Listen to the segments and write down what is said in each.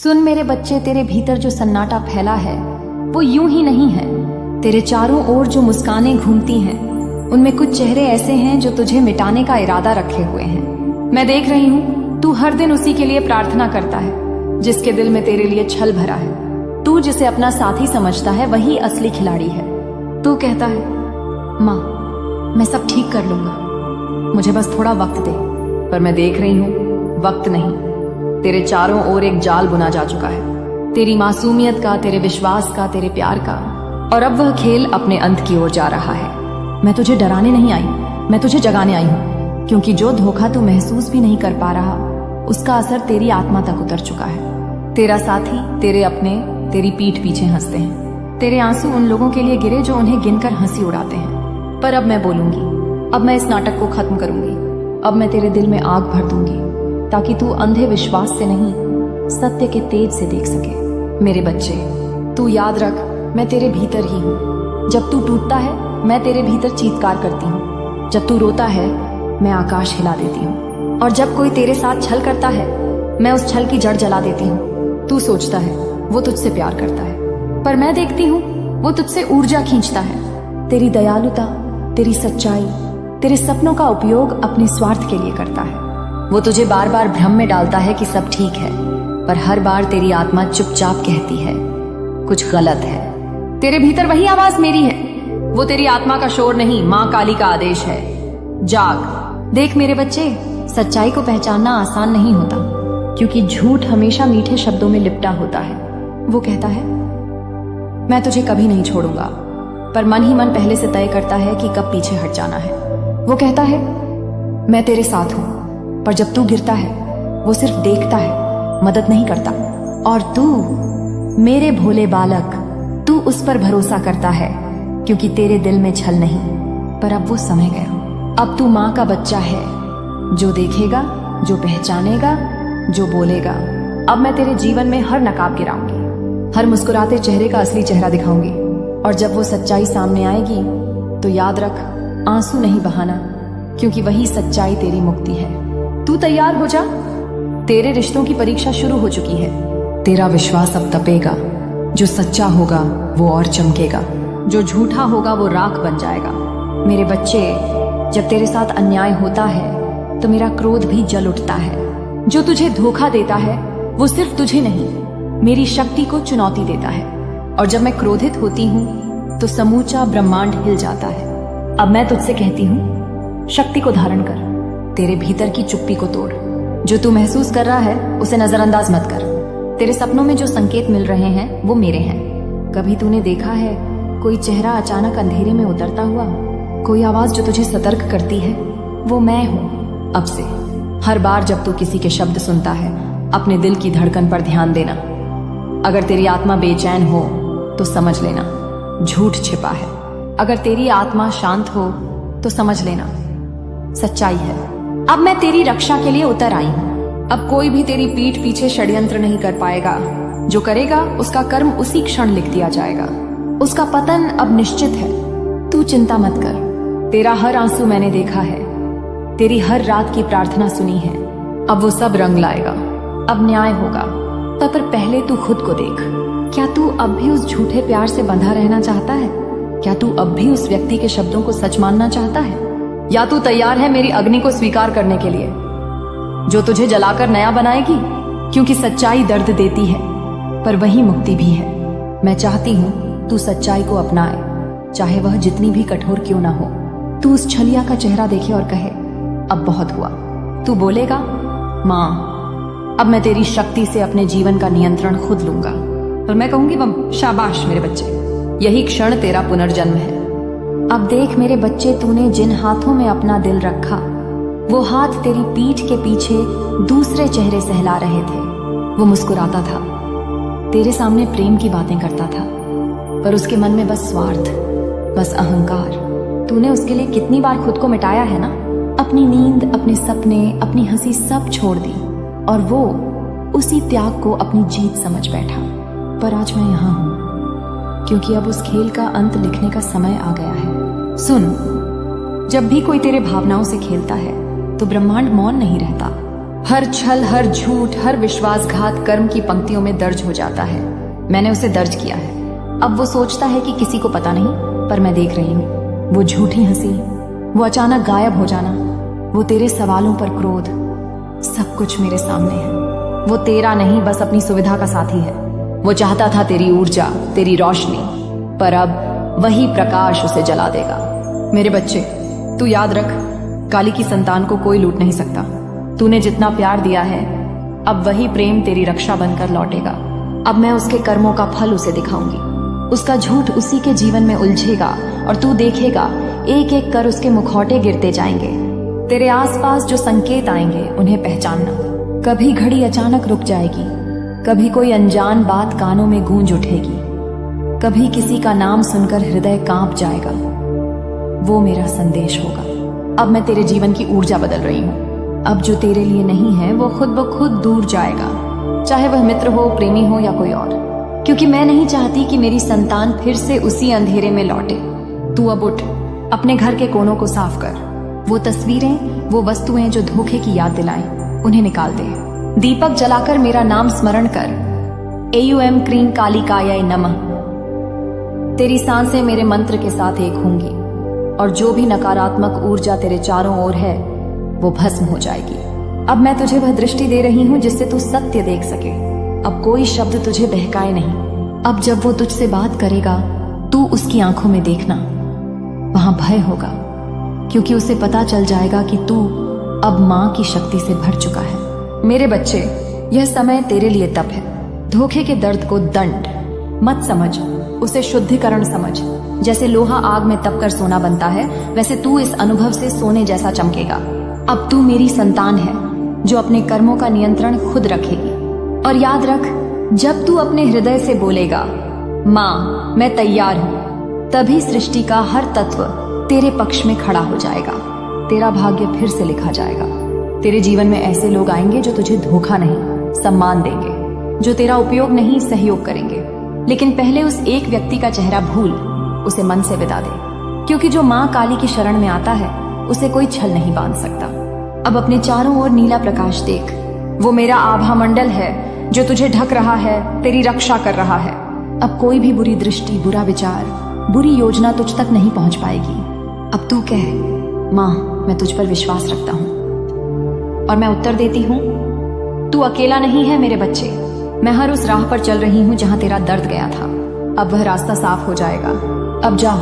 सुन मेरे बच्चे, तेरे भीतर जो सन्नाटा फैला है वो यूं ही नहीं है। तेरे चारों ओर जो मुस्कानें घूमती हैं उनमें कुछ चेहरे ऐसे हैं जो तुझे मिटाने का इरादा रखे हुए हैं। मैं देख रही हूँ तू हर दिन उसी के लिए प्रार्थना करता है जिसके दिल में तेरे लिए छल भरा है। तू जिसे अपना साथी समझता है वही असली खिलाड़ी है। तू कहता है माँ मैं सब ठीक कर लूंगा, मुझे बस थोड़ा वक्त दे। पर मैं देख रही हूँ वक्त नहीं, तेरे चारों ओर एक जाल बुना जा चुका है, तेरी मासूमियत का, तेरे विश्वास का, तेरे प्यार का। और अब वह खेल अपने अंत की ओर जा रहा है। मैं तुझे डराने नहीं आई, मैं तुझे जगाने आई हूँ, क्योंकि जो धोखा तू महसूस भी नहीं कर पा रहा उसका असर तेरी आत्मा तक उतर चुका है। तेरा साथी, तेरे अपने तेरी पीठ पीछे हंसते हैं। तेरे आंसू उन लोगों के लिए गिरे जो उन्हें गिनकर हंसी उड़ाते हैं। पर अब मैं बोलूंगी, अब मैं इस नाटक को खत्म करूंगी। अब मैं तेरे दिल में आग भर दूंगी ताकि तू अंधे विश्वास से नहीं सत्य के तेज से देख सके। मेरे बच्चे, तू याद रख, मैं तेरे भीतर ही हूँ। जब तू टूटता है मैं तेरे भीतर चीत्कार करती हूँ। जब तू रोता है मैं आकाश हिला देती हूँ। और जब कोई तेरे साथ छल करता है मैं उस छल की जड़ जला देती हूँ। तू सोचता है वो तुझसे प्यार करता है, पर मैं देखती हूँ वो तुझसे ऊर्जा खींचता है। तेरी दयालुता, तेरी सच्चाई, तेरे सपनों का उपयोग अपने स्वार्थ के लिए करता है। वो तुझे बार बार भ्रम में डालता है कि सब ठीक है, पर हर बार तेरी आत्मा चुपचाप कहती है कुछ गलत है। तेरे भीतर वही आवाज मेरी है, वो तेरी आत्मा का शोर नहीं, माँ काली का आदेश है। जाग, देख मेरे बच्चे, सच्चाई को पहचानना आसान नहीं होता, क्योंकि झूठ हमेशा मीठे शब्दों में लिपटा होता है। वो कहता है मैं तुझे कभी नहीं छोड़ूंगा, पर मन ही मन पहले से तय करता है कि कब पीछे हट जाना है। वो कहता है मैं तेरे साथ हूं, पर जब तू गिरता है वो सिर्फ देखता है, मदद नहीं करता। और तू मेरे भोले बालक, तू उस पर भरोसा करता है क्योंकि तेरे दिल में छल नहीं। पर अब वो समय गया, अब तू माँ का बच्चा है, जो देखेगा, जो पहचानेगा, जो बोलेगा। अब मैं तेरे जीवन में हर नकाब गिराऊंगी, हर मुस्कुराते चेहरे का असली चेहरा दिखाऊंगी। और जब वो सच्चाई सामने आएगी तो याद रख, आंसू नहीं बहाना, क्योंकि वही सच्चाई तेरी मुक्ति है। तू तैयार हो जा, तेरे रिश्तों की परीक्षा शुरू हो चुकी है। तेरा विश्वास अब तपेगा, जो सच्चा होगा वो और चमकेगा, जो झूठा होगा वो राख बन जाएगा। मेरे बच्चे, जब तेरे साथ अन्याय होता है तो मेरा क्रोध भी जल उठता है। जो तुझे धोखा देता है वो सिर्फ तुझे नहीं, मेरी शक्ति को चुनौती देता है। और जब मैं क्रोधित होती हूँ तो समूचा ब्रह्मांड हिल जाता है। अब मैं तुझसे कहती हूँ, शक्ति को धारण कर, तेरे भीतर की चुप्पी को तोड़। जो तू महसूस कर रहा है उसे नजरअंदाज मत कर। तेरे सपनों में जो संकेत मिल रहे हैं वो मेरे हैं। कभी तूने देखा है कोई चेहरा अचानक अंधेरे में उतरता हुआ, कोई आवाज जो तुझे सतर्क करती है? वो मैं हूं। अब से हर बार जब तू किसी के शब्द सुनता है, अपने दिल की धड़कन पर ध्यान देना। अगर तेरी आत्मा बेचैन हो तो समझ लेना झूठ छिपा है। अगर तेरी आत्मा शांत हो तो समझ लेना सच्चाई है। अब मैं तेरी रक्षा के लिए उतर आई हूं। अब कोई भी तेरी पीठ पीछे षड्यंत्र नहीं कर पाएगा। जो करेगा उसका कर्म उसी क्षण लिख दिया जाएगा। उसका पतन अब निश्चित है। तू चिंता मत कर, तेरा हर आंसू मैंने देखा है, तेरी हर रात की प्रार्थना सुनी है। अब वो सब रंग लाएगा, अब न्याय होगा। पर पहले तू खुद को देख, क्या तू अब भी उस झूठे प्यार से बंधा रहना चाहता है? क्या तू अब भी उस व्यक्ति के शब्दों को सच मानना चाहता है? या तू तैयार है मेरी अग्नि को स्वीकार करने के लिए, जो तुझे जलाकर नया बनाएगी? क्योंकि सच्चाई दर्द देती है, पर वही मुक्ति भी है। मैं चाहती हूं तू सच्चाई को अपनाए, चाहे वह जितनी भी कठोर क्यों ना हो। तू उस छलिया का चेहरा देखे और कहे अब बहुत हुआ। तू बोलेगा माँ, अब मैं तेरी शक्ति से अपने जीवन का नियंत्रण खुद लूंगा। और मैं कहूंगी शाबाश मेरे बच्चे, यही क्षण तेरा पुनर्जन्म है। अब देख मेरे बच्चे, तूने जिन हाथों में अपना दिल रखा वो हाथ तेरी पीठ के पीछे दूसरे चेहरे सहला रहे थे। वो मुस्कुराता था, तेरे सामने प्रेम की बातें करता था, पर उसके मन में बस स्वार्थ, बस अहंकार। तूने उसके लिए कितनी बार खुद को मिटाया है ना, अपनी नींद, अपने सपने, अपनी हंसी सब छोड़ दी, और वो उसी त्याग को अपनी जीत समझ बैठा। पर आज मैं यहाँ हूं, क्योंकि अब उस खेल का अंत लिखने का समय आ गया है। सुन, जब भी कोई तेरे भावनाओं से खेलता है तो ब्रह्मांड मौन नहीं रहता। हर छल, हर झूठ, हर विश्वासघात कर्म की पंक्तियों में दर्ज हो जाता है। मैंने उसे दर्ज किया है। अब वो सोचता है कि किसी को पता नहीं, पर मैं देख रही हूँ। वो झूठी हंसी, वो अचानक गायब हो जाना, वो तेरे सवालों पर क्रोध, सब कुछ मेरे सामने है। वो तेरा नहीं, बस अपनी सुविधा का साथी है। वो चाहता था तेरी ऊर्जा, तेरी रोशनी, पर अब वही प्रकाश उसे जला देगा। मेरे बच्चे, तू याद रख, काली की संतान को कोई लूट नहीं सकता। तूने जितना प्यार दिया है, अब वही प्रेम तेरी रक्षा बनकर लौटेगा। अब मैं उसके कर्मों का फल उसे दिखाऊंगी। उसका झूठ उसी के जीवन में उलझेगा और तू देखेगा एक एक कर उसके मुखौटे गिरते जाएंगे। तेरे आसपास जो संकेत आएंगे उन्हें पहचानना। कभी घड़ी अचानक रुक जाएगी, कभी कोई अनजान बात कानों में गूंज उठेगी, कभी किसी का नाम सुनकर हृदय कांप जाएगा। वो मेरा संदेश होगा। अब मैं तेरे जीवन की ऊर्जा बदल रही हूँ। अब जो तेरे लिए नहीं है वो खुद ब खुद दूर जाएगा, चाहे वह मित्र हो, प्रेमी हो या कोई और, क्योंकि मैं नहीं चाहती कि मेरी संतान फिर से उसी अंधेरे में लौटे। तू अब उठ, अपने घर के कोनों को साफ कर। वो तस्वीरें, वो वस्तुएं जो धोखे की याद दिलाएं, उन्हें निकाल दे। दीपक जलाकर मेरा नाम स्मरण कर। एयूएम क्रीं कालिकाय नमः। तेरी सांसें मेरे मंत्र के साथ एक होंगी और जो भी नकारात्मक ऊर्जा तेरे चारों ओर है वो भस्म हो जाएगी। अब मैं तुझे वह दृष्टि दे रही हूं जिससे तू सत्य देख सके। अब कोई शब्द तुझे बहकाए नहीं। अब जब वो तुझसे बात करेगा, तू उसकी आंखों में देखना। वहां भय होगा, क्योंकि उसे पता चल जाएगा कि तू अब मां की शक्ति से भर चुका है। मेरे बच्चे, यह समय तेरे लिए तप है। धोखे के दर्द को दंड मत समझ, उसे शुद्धिकरण समझ। जैसे लोहा आग में तप कर सोना बनता है, वैसे तू इस अनुभव से सोने जैसा चमकेगा। अब तू मेरी संतान है जो अपने कर्मों का नियंत्रण खुद रखेगी। और याद रख, जब तू अपने हृदय से बोलेगा मां मैं तैयार हूं, तभी सृष्टि का हर तत्व तेरे पक्ष में खड़ा हो जाएगा। तेरा भाग्य फिर से लिखा जाएगा। तेरे जीवन में ऐसे लोग आएंगे जो तुझे धोखा नहीं, सम्मान देंगे, जो तेरा उपयोग नहीं, सहयोग करेंगे। लेकिन पहले उस एक व्यक्ति का चेहरा भूल, उसे मन से विदा दे, क्योंकि जो मां काली की शरण में आता है उसे कोई छल नहीं बांध सकता। अब अपने चारों ओर नीला प्रकाश देख। वो मेरा आभा मंडल है जो तुझे ढक रहा है, तेरी रक्षा कर रहा है। अब कोई भी बुरी दृष्टि, बुरा विचार, बुरी योजना तुझ तक नहीं पहुंच पाएगी। अब तू कह, मां मैं तुझ पर विश्वास रखता हूं। और मैं उत्तर देती हूं, तू अकेला नहीं है मेरे बच्चे। मैं हर उस राह पर चल रही हूं जहां तेरा दर्द गया था। अब वह रास्ता साफ हो जाएगा। अब जा,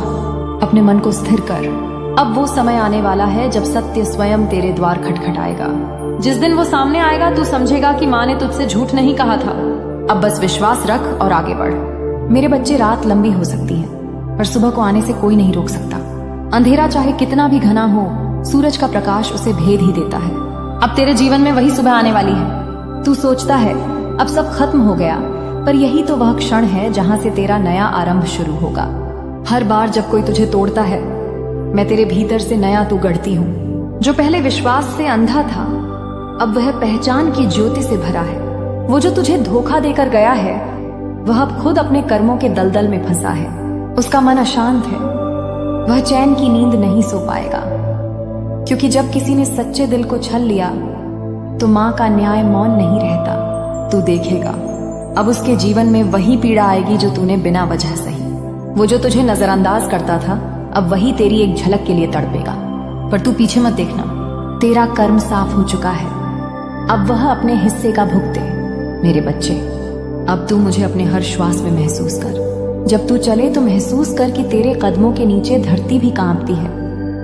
अपने मन को स्थिर कर। अब वो समय आने वाला है जब सत्य स्वयं तेरे द्वार खटखटाएगा। जिस दिन वो सामने आएगा, तू समझेगा कि मां ने तुझसे झूठ नहीं कहा था। अब बस विश्वास रख और आगे बढ़। मेरे बच्चे, रात लंबी हो सकती है, पर सुबह को आने से कोई नहीं रोक सकता। अंधेरा चाहे कितना भी घना हो, सूरज का प्रकाश उसे भेद ही देता है। अब तेरे जीवन में वही सुबह आने वाली है। तू सोचता है अब सब खत्म हो गया, पर यही तो वह क्षण है जहां से तेरा नया आरंभ शुरू होगा। हर बार जब कोई तुझे तोड़ता है, मैं तेरे भीतर से नया तू गढ़ती हूँ। जो पहले विश्वास से अंधा था, अब वह पहचान की ज्योति से भरा है। वो जो तुझे धोखा देकर गया है, वह अब खुद अपने कर्मों के दलदल में फंसा है। उसका मन अशांत है, वह चैन की नींद नहीं सो पाएगा, क्योंकि जब किसी ने सच्चे दिल को छल लिया तो मां का न्याय मौन नहीं रहता। तू देखेगा, अब उसके जीवन में वही पीड़ा आएगी जो तूने बिना वजह सही। वो जो तुझे नजरअंदाज करता था, अब वही तेरी एक झलक के लिए तड़पेगा। पर तू पीछे मत देखना, तेरा कर्म साफ हो चुका है। अब वह अपने हिस्से का भुगते। मेरे बच्चे, अब तू मुझे अपने हर श्वास में महसूस कर। जब तू चले तो महसूस कर कि तेरे कदमों के नीचे धरती भी कांपती है,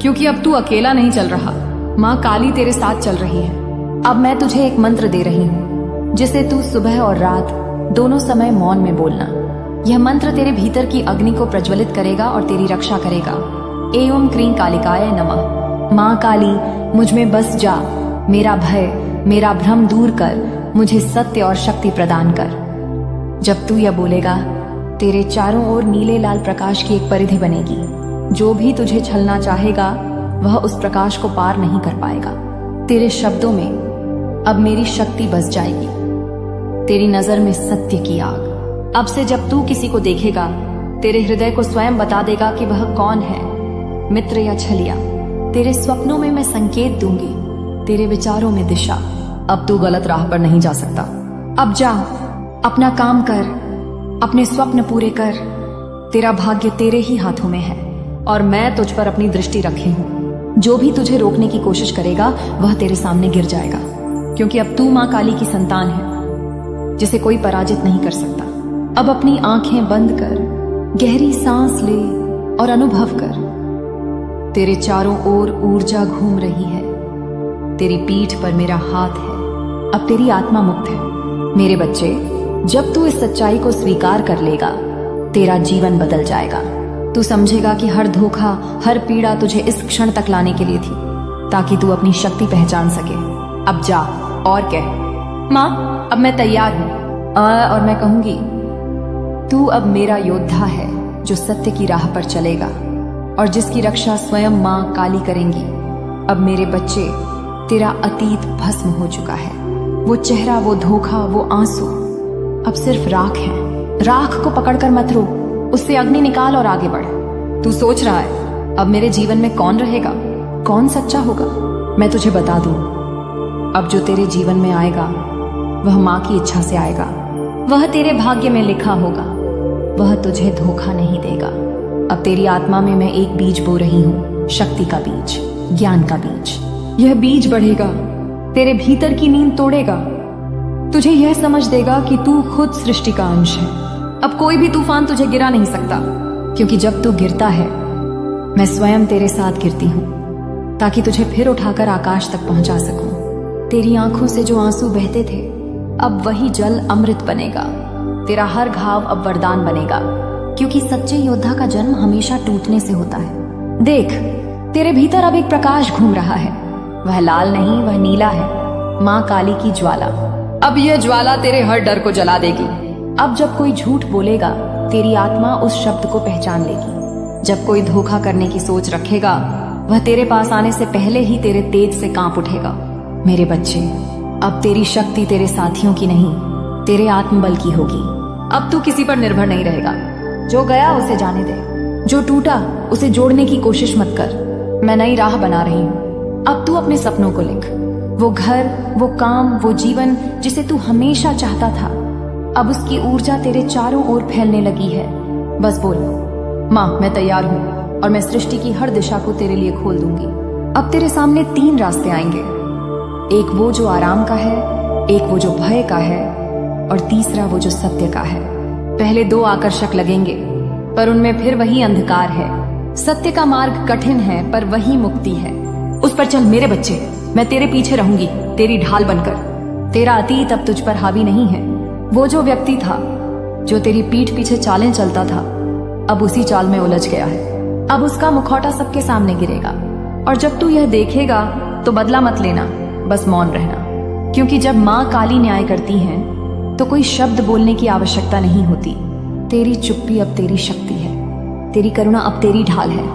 क्योंकि अब तू अकेला नहीं चल रहा, माँ काली तेरे साथ चल रही है। अब मैं तुझे एक मंत्र दे रही हूँ, जिसे तू सुबह और रात दोनों समय मौन में बोलना। यह मंत्र तेरे भीतर की अग्नि को प्रज्वलित करेगा और तेरी रक्षा करेगा। एवं क्रीं कालिकाय नमः। माँ काली, मुझ में बस जा, मेरा भय, मेरा भ्रम दूर कर, मुझे सत्य और शक्ति प्रदान कर। जब तू यह बोलेगा, तेरे चारों ओर नीले लाल प्रकाश की एक परिधि बनेगी। जो भी तुझे छलना चाहेगा, वह उस प्रकाश को पार नहीं कर पाएगा। तेरे शब्दों में अब मेरी शक्ति बस जाएगी, तेरी नजर में सत्य की आग। अब से जब तू किसी को देखेगा, तेरे हृदय को स्वयं बता देगा कि वह कौन है, मित्र या छलिया। तेरे स्वप्नों में मैं संकेत दूंगी, तेरे विचारों में दिशा। अब तू गलत राह पर नहीं जा सकता। अब जा, अपना काम कर, अपने स्वप्न पूरे कर। तेरा भाग्य तेरे ही हाथों में है और मैं तुझ पर अपनी दृष्टि रखी हूं। जो भी तुझे रोकने की कोशिश करेगा वह तेरे सामने गिर जाएगा, क्योंकि अब तू मां काली की संतान है जिसे कोई पराजित नहीं कर सकता। अब अपनी आंखें बंद कर, गहरी सांस ले और अनुभव कर। तेरे चारों ओर ऊर्जा घूम रही है। तेरी पीठ पर मेरा हाथ है। अब तेरी आत्मा मुक्त है। मेरे बच्चे, जब तू इस सच्चाई को स्वीकार कर लेगा, तेरा जीवन बदल जाएगा। तू समझेगा कि हर धोखा, हर पीड़ा तुझे इस क्षण तक लाने के लिए थी, ताकि तू अपनी शक्ति पहचान सके। अब जा और कह, माँ अब मैं तैयार हूं। और मैं कहूंगी, तू अब मेरा योद्धा है जो सत्य की राह पर चलेगा और जिसकी रक्षा स्वयं मां काली करेंगी। अब मेरे बच्चे, तेरा अतीत भस्म हो चुका है। वो चेहरा, वो धोखा, वो आंसू अब सिर्फ राख है। राख को पकड़कर मत रो, उससे अग्नि निकाल और आगे बढ़। तू सोच रहा है अब मेरे जीवन में कौन रहेगा, कौन सच्चा होगा? मैं तुझे बता दूं, अब जो तेरे जीवन में आएगा वह मां की इच्छा से आएगा। वह तेरे भाग्य में लिखा होगा। वह तुझे धोखा नहीं देगा। अब तेरी आत्मा में मैं एक बीज बो रही हूं, शक्ति का बीज, ज्ञान का बीज। यह बीज बढ़ेगा, तेरे भीतर की नींद तोड़ेगा, तुझे यह समझ देगा कि तू खुद सृष्टि का अंश है। अब कोई भी तूफान तुझे गिरा नहीं सकता, क्योंकि जब तू गिरता है मैं स्वयं तेरे साथ गिरती हूं, ताकि तुझे फिर उठाकर आकाश तक पहुंचा सकूं। तेरी आंखों से जो आंसू बहते थे, अब वही जल अमृत बनेगा। तेरा हर घाव अब वरदान बनेगा, क्योंकि सच्चे योद्धा का जन्म हमेशा टूटने से होता है। देख, तेरे भीतर अब एक प्रकाश घूम रहा है। वह लाल नहीं, वह नीला है, मां काली की ज्वाला। अब यह ज्वाला तेरे हर डर को जला देगी। अब जब कोई झूठ बोलेगा, तेरी आत्मा उस शब्द को पहचान लेगी। जब कोई धोखा करने की सोच रखेगा, वह तेरे पास आने से पहले ही तेरे तेज से कांप उठेगा। मेरे बच्चे, अब तेरी शक्ति तेरे साथियों की नहीं, तेरे आत्मबल की होगी। अब तू किसी पर निर्भर नहीं रहेगा। जो गया उसे जाने दे, जो टूटा उसे जोड़ने की कोशिश मत कर। मैं नई राह बना रही हूं। अब तू अपने सपनों को लिख। वो घर, वो काम, वो जीवन जिसे तू हमेशा चाहता था, अब उसकी ऊर्जा तेरे चारों ओर फैलने लगी है। बस बोल, माँ मैं तैयार हूं और मैं सृष्टि की हर दिशा को तेरे लिए खोल दूंगी। अब तेरे सामने 3 रास्ते आएंगे, एक वो जो आराम का है, एक वो जो भय का है और तीसरा वो जो सत्य का है। पहले 2 आकर्षक लगेंगे, पर उनमें फिर वही अंधकार है। सत्य का मार्ग कठिन है, पर वही मुक्ति है। उस पर चल मेरे बच्चे, मैं तेरे पीछे रहूंगी, तेरी ढाल बनकर। तेरा अतीत अब तुझ पर हावी नहीं है। वो जो व्यक्ति था जो तेरी पीठ पीछे चालें चलता था, अब उसी चाल में उलझ गया है। अब उसका मुखौटा सबके सामने गिरेगा, और जब तू यह देखेगा तो बदला मत लेना, बस मौन रहना। क्योंकि जब माँ काली न्याय करती है तो कोई शब्द बोलने की आवश्यकता नहीं होती। तेरी चुप्पी अब तेरी शक्ति है, तेरी करुणा अब तेरी ढाल है,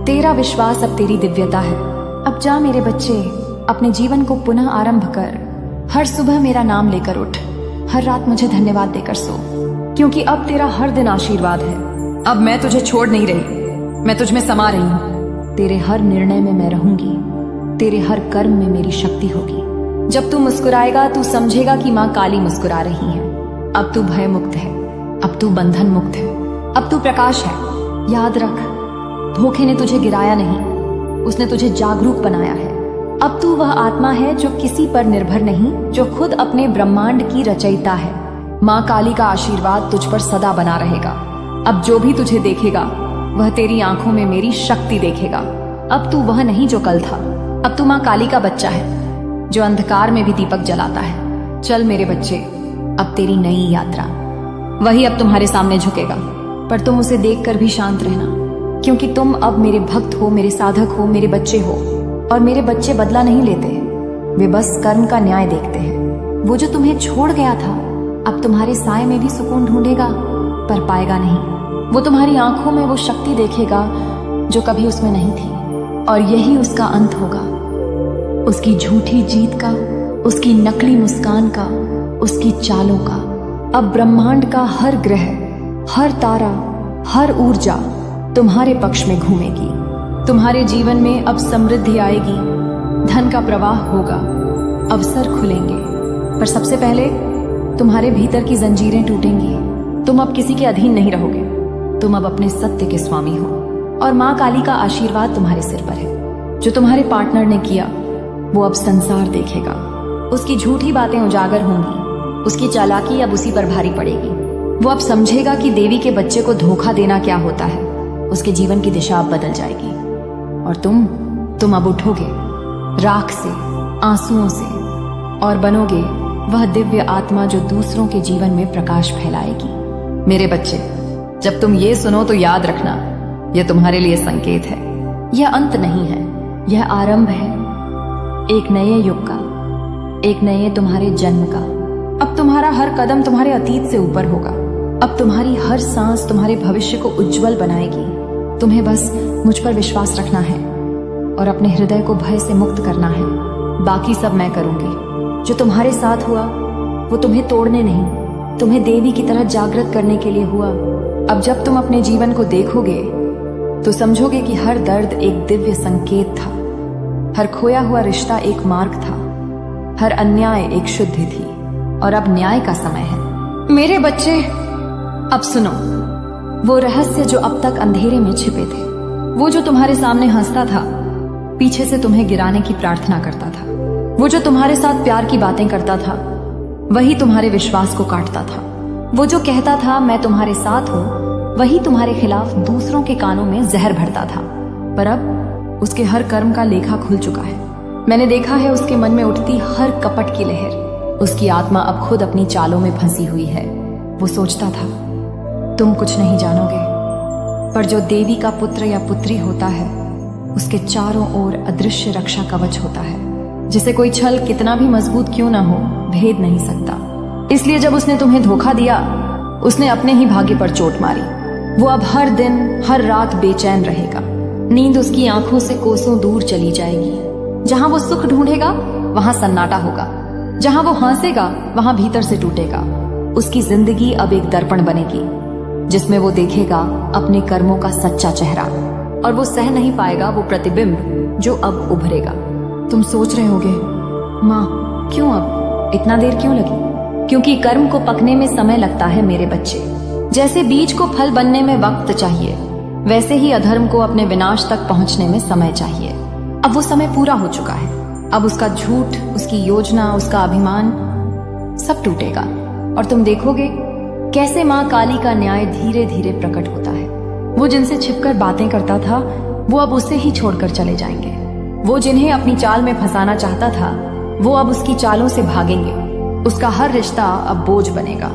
तेरा विश्वास अब तेरी दिव्यता है। अब जा मेरे बच्चे, अपने जीवन को पुनः आरंभ कर। हर सुबह मेरा नाम लेकर उठ, हर रात मुझे धन्यवाद देकर सो, क्योंकि अब तेरा हर दिन आशीर्वाद है। अब मैं तुझे छोड़ नहीं रही, मैं तुझ में समा रही हूँ। तेरे हर निर्णय में मैं रहूंगी, तेरे हर कर्म में मेरी शक्ति होगी। जब तू मुस्कुराएगा तू समझेगा कि माँ काली मुस्कुरा रही है। अब तू भय मुक्त है, अब तू बंधन मुक्त है, अब तू प्रकाश है। याद रख, धोखे ने तुझे गिराया नहीं, उसने तुझे जागरूक बनाया है। अब तू वह आत्मा है जो किसी पर निर्भर नहीं, जो खुद अपने ब्रह्मांड की रचयिता है। माँ काली का आशीर्वाद तुझ पर सदा बना रहेगा। अब जो भी तुझे देखेगा वह तेरी आंखों में मेरी शक्ति देखेगा। अब तू वह नहीं जो कल था, अब तू माँ काली का बच्चा है जो अंधकार में भी दीपक जलाता है। चल मेरे बच्चे, अब तेरी नई यात्रा। वही अब तुम्हारे सामने झुकेगा, पर तुम उसे देखकर भी शांत रहना, क्योंकि तुम अब मेरे भक्त हो, मेरे साधक हो, मेरे बच्चे हो। और मेरे बच्चे बदला नहीं लेते, वे बस कर्म का न्याय देखते हैं। वो जो तुम्हें छोड़ गया था अब तुम्हारे साए में भी सुकून ढूंढेगा, पर पाएगा नहीं। वो तुम्हारी आंखों में वो शक्ति देखेगा जो कभी उसमें नहीं थी, और यही उसका अंत होगा। उसकी झूठी जीत का, उसकी नकली मुस्कान का, उसकी चालों का। अब ब्रह्मांड का हर ग्रह, हर तारा, हर ऊर्जा तुम्हारे पक्ष में घूमेगी। तुम्हारे जीवन में अब समृद्धि आएगी, धन का प्रवाह होगा, अवसर खुलेंगे, पर सबसे पहले तुम्हारे भीतर की जंजीरें टूटेंगी। तुम अब किसी के अधीन नहीं रहोगे, तुम अब अपने सत्य के स्वामी हो, और माँ काली का आशीर्वाद तुम्हारे सिर पर है। जो तुम्हारे पार्टनर ने किया वो अब संसार देखेगा। उसकी झूठी बातें उजागर होंगी, उसकी चालाकी अब उसी पर भारी पड़ेगी। वो अब समझेगा कि देवी के बच्चे को धोखा देना क्या होता है। उसके जीवन की दिशा अब बदल जाएगी, और तुम अब उठोगे राख से, आंसुओं से, और बनोगे वह दिव्य आत्मा जो दूसरों के जीवन में प्रकाश फैलाएगी। मेरे बच्चे, जब तुम ये सुनो तो याद रखना, यह तुम्हारे लिए संकेत है। यह अंत नहीं है, यह आरंभ है एक नए युग का, एक नए तुम्हारे जन्म का। अब तुम्हारा हर कदम तुम्हारे अतीत से ऊपर होगा। अब तुम्हारी हर सांस तुम्हारे भविष्य को उज्जवल बनाएगी। तुम्हें बस मुझ पर विश्वास रखना है और अपने हृदय को भय से मुक्त करना है। बाकी सब मैं करूंगी। जो तुम्हारे साथ हुआ वो तुम्हें तोड़ने नहीं, तुम्हें देवी की तरह जागृत करने के लिए हुआ। अब जब तुम अपने जीवन को देखोगे तो समझोगे कि हर दर्द एक दिव्य संकेत था, हर खोया हुआ रिश्ता एक मार्ग था, हर अन्याय एक शुद्धि थी, और अब न्याय का समय है। मेरे बच्चे, अब सुनो, वो रहस्य जो अब तक अंधेरे में छिपे थे, वो जो तुम्हारे सामने हंसता था, पीछे से तुम्हें गिराने की प्रार्थना करता था, वो जो तुम्हारे साथ प्यार की बातें करता था, वही तुम्हारे विश्वास को काटता था, वो जो कहता था मैं तुम्हारे साथ हूं, वही तुम्हारे खिलाफ दूसरों के कानों में जहर भरता था। पर अब उसके हर कर्म का लेखा खुल चुका है। मैंने देखा है उसके मन में उठती हर कपट की लहर। उसकी आत्मा अब खुद अपनी चालों में फंसी हुई है। वो सोचता था तुम कुछ नहीं जानोगे, पर जो देवी का पुत्र या पुत्री होता है उसके चारों ओर अदृश्य रक्षा कवच होता है, जिसे कोई छल कितना भी मजबूत क्यों ना हो भेद नहीं सकता। इसलिए जब उसने तुम्हें धोखा दिया, उसने अपने ही भाग्य पर चोट मारी। वो अब हर दिन हर रात बेचैन रहेगा। नींद उसकी आंखों से कोसों दूर चली जाएगी। जहां वो सुख ढूंढेगा वहां सन्नाटा होगा, जहां वो हंसेगा वहां भीतर से टूटेगा। उसकी जिंदगी अब एक दर्पण बनेगी जिसमें वो देखेगा अपने कर्मों का सच्चा चेहरा, और वो सह नहीं पाएगा वो प्रतिबिंब जो अब उभरेगा। तुम सोच रहे होगे, माँ क्यों अब इतना देर क्यों लगी? क्योंकि कर्म को पकने में समय लगता है मेरे बच्चे। जैसे बीज को फल बनने में वक्त चाहिए, वैसे ही अधर्म को अपने विनाश तक पहुंचने में समय चाहिए। अब वो समय पूरा हो चुका है। अब उसका झूठ, उसकी योजना, उसका अभिमान सब टूटेगा, और तुम देखोगे कैसे माँ काली का न्याय धीरे धीरे प्रकट होता है। वो जिनसे छिपकर बातें करता था वो अब उसे ही छोड़कर चले जाएंगे। वो जिन्हें अपनी चाल में फंसाना चाहता था वो अब उसकी चालों से भागेंगे। उसका हर रिश्ता अब बोझ बनेगा।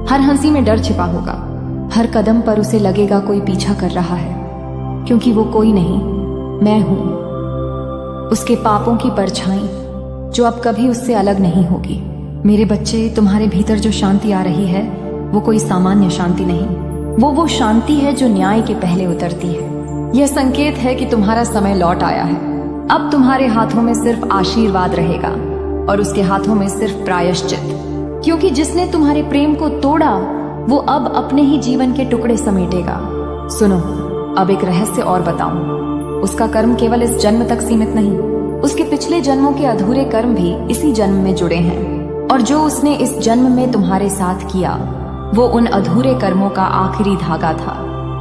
हर हंसी में डर छिपा होगा। हर कदम पर उसे लगेगा कोई पीछा कर रहा है, क्योंकि वो कोई नहीं, मैं हूं, उसके पापों की परछाई जो अब कभी उससे अलग नहीं होगी। मेरे बच्चे, तुम्हारे भीतर जो शांति आ रही है वो कोई सामान्य शांति नहीं, वो शांति है जो न्याय के पहले उतरती है। यह संकेत है कि तुम्हारा समय लौट आया है। अब तुम्हारे हाथों में सिर्फ आशीर्वाद रहेगा और उसके हाथों में सिर्फ प्रायश्चित, क्योंकि जिसने तुम्हारे प्रेम को तोड़ा वो अब अपने ही जीवन के टुकड़े समेटेगा। सुनो, अब एक रहस्य और बताऊं। उसका कर्म केवल इस जन्म तक सीमित नहीं, उसके पिछले जन्मों के अधूरे कर्म भी इसी जन्म में जुड़े हैं, और जो उसने इस जन्म में तुम्हारे साथ किया वो उन अधूरे कर्मों का आखिरी धागा था।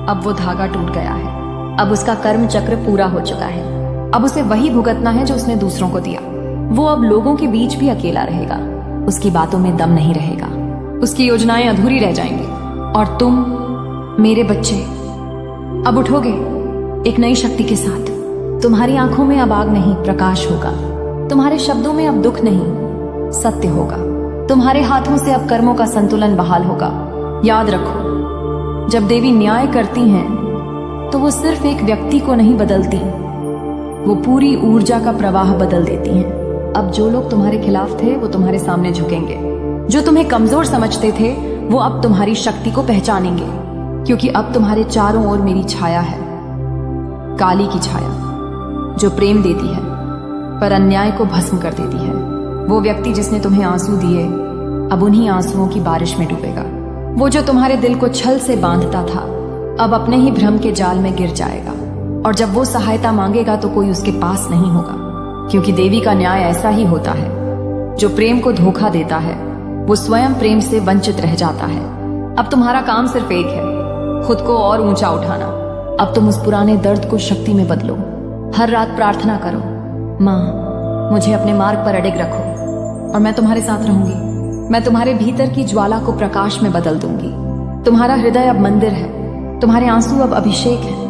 अब वो धागा टूट गया है। अब उसका कर्म चक्र पूरा हो चुका है। अब उसे वही भुगतना है जो उसने दूसरों को दिया। वो अब लोगों के बीच भी अकेला रहेगा। उसकी बातों में दम नहीं रहेगा। उसकी योजनाएं अधूरी रह जाएंगी। और तुम मेरे बच्चे अब उठोगे एक नई शक्ति के साथ। तुम्हारी आंखों में अब आग नहीं, प्रकाश होगा। तुम्हारे शब्दों में अब दुख नहीं, सत्य होगा। तुम्हारे हाथों से अब कर्मों का संतुलन बहाल होगा। याद रखो, जब देवी न्याय करती हैं तो वो सिर्फ एक व्यक्ति को नहीं बदलती, वो पूरी ऊर्जा का प्रवाह बदल देती हैं। अब जो लोग तुम्हारे खिलाफ थे वो तुम्हारे सामने झुकेंगे। जो तुम्हें कमजोर समझते थे वो अब तुम्हारी शक्ति को पहचानेंगे, क्योंकि अब तुम्हारे चारों ओर मेरी छाया है, काली की छाया, जो प्रेम देती है पर अन्याय को भस्म कर देती है। वो व्यक्ति जिसने तुम्हें आंसू दिए अब उन्हीं आंसुओं की बारिश में डूबेगा। वो जो तुम्हारे दिल को छल से बांधता था अब अपने ही भ्रम के जाल में गिर जाएगा। और जब वो सहायता मांगेगा तो कोई उसके पास नहीं होगा, क्योंकि देवी का न्याय ऐसा ही होता है। जो प्रेम को धोखा देता है वो स्वयं प्रेम से वंचित रह जाता है। अब तुम्हारा काम सिर्फ एक है, खुद को और ऊंचा उठाना। अब तुम उस पुराने दर्द को शक्ति में बदलो। हर रात प्रार्थना करो, माँ मुझे अपने मार्ग पर अडिग रखो और मैं तुम्हारे साथ रहूंगी। मैं तुम्हारे भीतर की ज्वाला को प्रकाश में बदल दूंगी। तुम्हारा हृदय अब मंदिर है, तुम्हारे आंसू अब अभिषेक है।